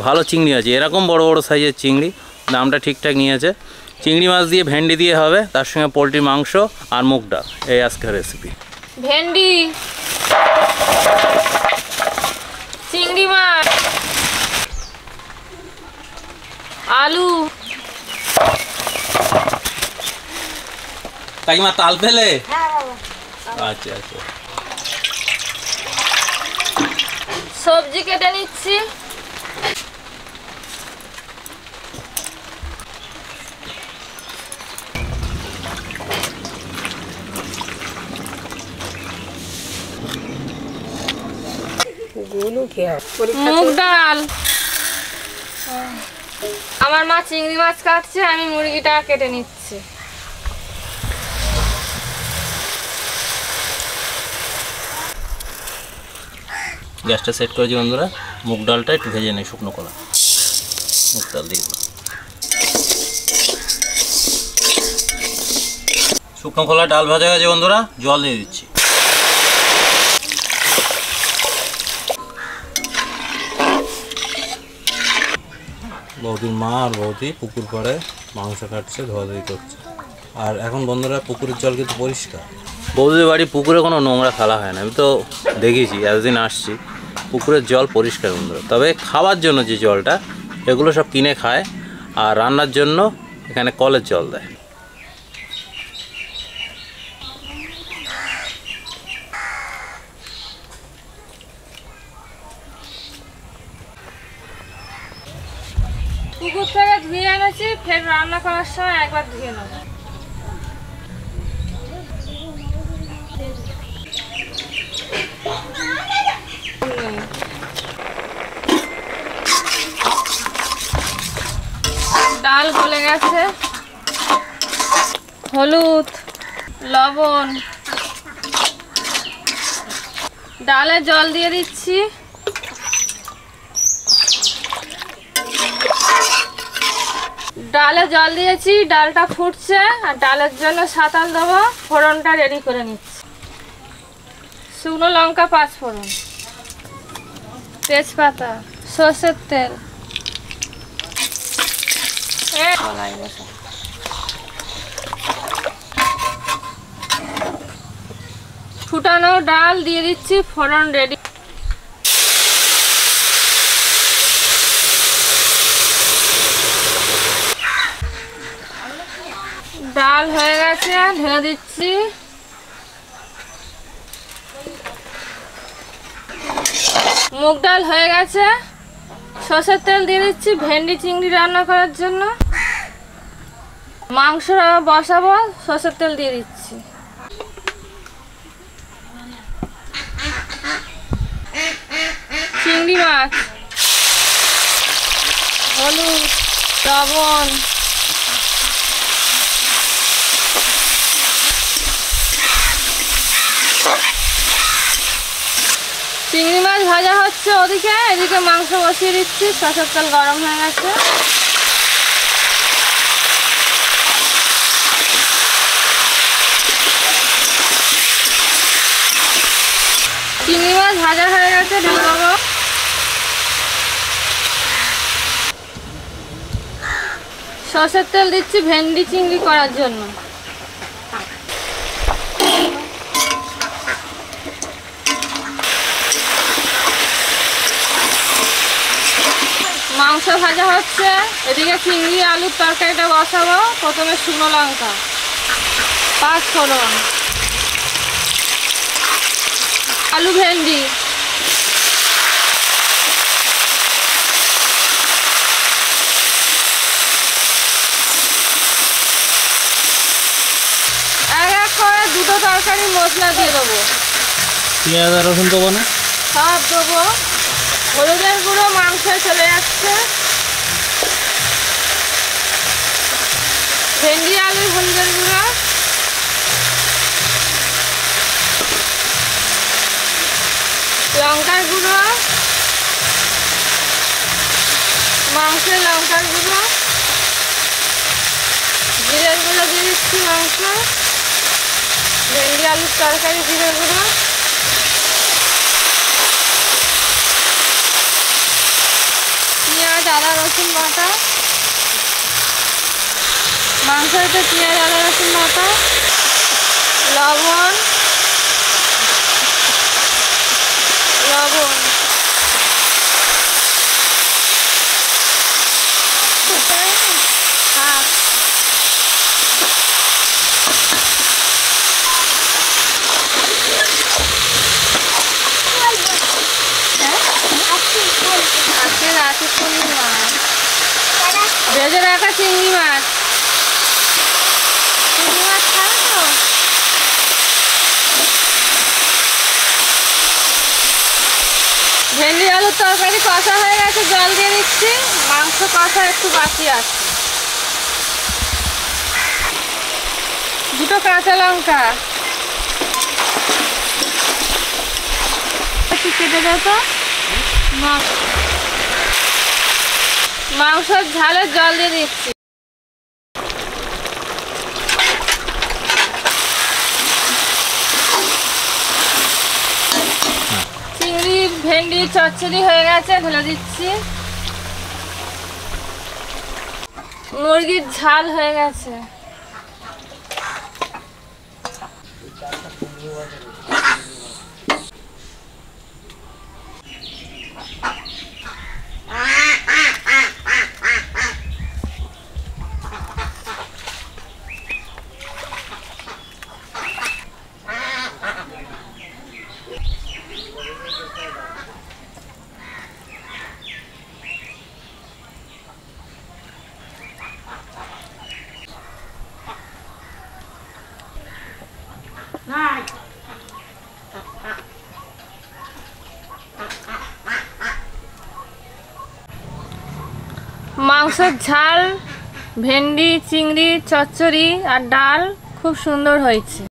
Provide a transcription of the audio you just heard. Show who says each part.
Speaker 1: ভালো চিংড়ি আছে, এরকম বড় বড় সাইজের চিংড়ি, দামটা ঠিকঠাক নিয়েছে। চিংড়ি মাছ দিয়ে ভেন্ডি দিয়ে হবে, তার সঙ্গে পোলট্রির মাংস আর মুগ ডাল, এই আজকের রেসিপি।
Speaker 2: ভেন্ডি, চিংড়ি মাছ, আলু।
Speaker 1: কাকিমা তাল পেলে? আচ্ছা আচ্ছা।
Speaker 2: সবজি কেটে নিচ্ছি। মুগ ডাল, আমার মা চিংড়ি মাছ কাটছে, আমি মুরগিটা কেটে নিচ্ছি।
Speaker 1: গ্যাসটা সেট করেছি বন্ধুরা, মুগ ডালটা একটু ভেজে নেই, শুকনো কলা মুগ ডাল দিয়ে দিলাম। শুকনো কলা ডাল ভাজা গেছে বন্ধুরা, জল দিয়ে দিচ্ছি। বৌদির মা আর বৌদি পুকুর পাড়ে মাংস কাটছে, ধোয়াধুয়ি করছে। আর এখন বন্ধুরা পুকুরের জল কিন্তু পরিষ্কার। বৌদির বাড়ি পুকুরে কোনো নোংরা ফেলা হয় না, আমি তো দেখেছি, এতদিন আসছি। পুকুরের জল পরিষ্কার বন্ধুরা। তবে খাওয়ার জন্য যে জলটা, এগুলো সব কিনে খায়, আর রান্নার জন্য এখানে কলের জল দেয়।
Speaker 2: পুকুর থেকে ধুয়ে এনেছি, ফের রান্না করার সময় একবার ধুয়ে নেব। ডাল গলে গেছে, হলুদ, লবণ, ডালে জল দিয়ে দিচ্ছি। ডালে জল দিয়েছি, ডালটা ফুটছে, আর ডালের জন্য সাঁতাল দেবো। ফোড়নটা রেডি করে নিচ্ছি। শুকনো লঙ্কা, 5 ফোড়ন, তেজপাতা, সর্ষের তেল, ফুটানো ডাল দিয়ে দিচ্ছি, ফোড়ন রেডি। ডাল হয়ে গেছে, ঢেলে দিচ্ছি। মুগ ডাল হয়ে গেছে, সর্ষের তেল দিয়ে দিচ্ছি ভেন্ডি চিংড়ি রান্না করার জন্য। মাংস বসাবো, সর্ষের তেল দিয়ে দিচ্ছি। চিংড়ি মাছ, হলুদ, লবণ, চিংড়ি মাছ ভাজা হচ্ছে ওদিকে, এদিকে মাংস বসিয়ে দিচ্ছি। সর্ষের তেল গরম হয়ে গেছে। চিংড়ি মাছ ভাজা হয়ে গেছে, ঢেলে দেবো। সর্ষের তেল দিচ্ছি ভেন্ডি চিংড়ি করার জন্য। মাংস ভাজা হচ্ছে, এদিকে চিংড়ি আলুর তরকারিটা বসাবো। প্রথমে শুকনো লঙ্কা, 5 ফোড়ন, আলু, ভেন্ডি, এক করে দুটো তরকারি মশলা দিয়ে দেবো।
Speaker 1: পেঁয়াজ আর রসুন দেবো না,
Speaker 2: সব দেবো। হলুদের গুঁড়ো মাংসে চলে যাচ্ছে। ভেন্ডি আলু হলুদের গুঁড়ো, লঙ্কার গুঁড়ো, মাংসের লঙ্কার গুঁড়ো, জিরের গুঁড়ো দিয়ে দিচ্ছি। মাংস, ভেন্ডি আলুর তরকারি, জিরের গুঁড়ো, রসুন বাটা, মাংসতে পেঁয়াজ আদা রসুন বাটা, লবণ, আছে চিংড়ি মাছ, ভেজে রাখা চিংড়ি মাছ। চিংড়ি মাছ খাবে তো? ভেন্ডি আলুর তরকারি কষা হয়ে গেছে, জল দিয়ে দিচ্ছি। মাংস কষা একটু বাকি আছে। দুটো কাঁচা লঙ্কা একটু কেটে দাও তো। মাংসের ঝালের জল দিয়ে দিচ্ছি। চিংড়ি ভেন্ডি চচ্চড়ি হয়ে গেছে, ঢেলে দিচ্ছি। মুরগির ঝাল হয়ে গেছে। মাংসের ঝাল, ভেন্ডি চিংড়ি চচ্চড়ি আর ডাল খুব সুন্দর হয়েছে।